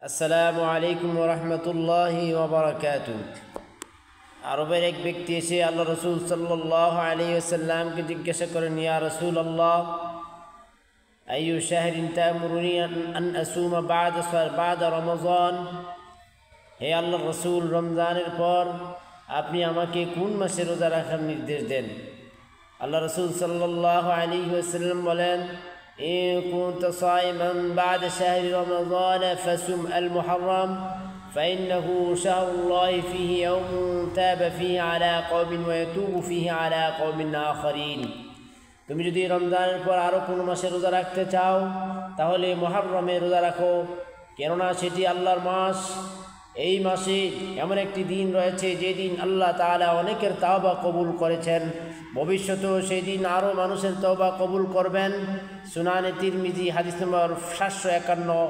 আসসালামু আলাইকুম ওরহমতুল্লাহি ওবরাকাতু। আরবের এক ব্যক্তি এসে আল্লাহ রসুল সাল্লাল্লাহু আলাইহি ওয়াসাল্লামকে জিজ্ঞাসা করেন, ইয়া রাসূলুল্লাহ, আইয়ু শাহরিন তা'মুরুনি আন আসুমা বা'দা রমজান? হে আল্লাহর রসুল, রমজানের পর আপনি আমাকে কোন মাসে রোজা রাখার নির্দেশ দেন? আল্লাহ রসুল সাল্লাল্লাহু আলাইহি ওয়াসাল্লাম বলেন, إن كنت صائما بعد شهر رمضان فصم المحرم فإنه شهر الله فيه يوم تاب فيه على قوم ويتوب فيه على قوم آخرين। তুমি যদি রমজানের পর আরও কোনো মাসে রোজা রাখতে চাও তাহলে মুহররমে রোজা রাখো, কেননা সেটি আল্লাহর মাস। এই মাসে এমন একটি দিন রয়েছে যে দিন আল্লাহ তাআলা অনেকের তওবা কবুল করেছেন, ভবিষ্যতেও সেই দিন আরও মানুষের তওবা কবুল করবেন। সুনানে তিরমিজি হাদিস নম্বর 751।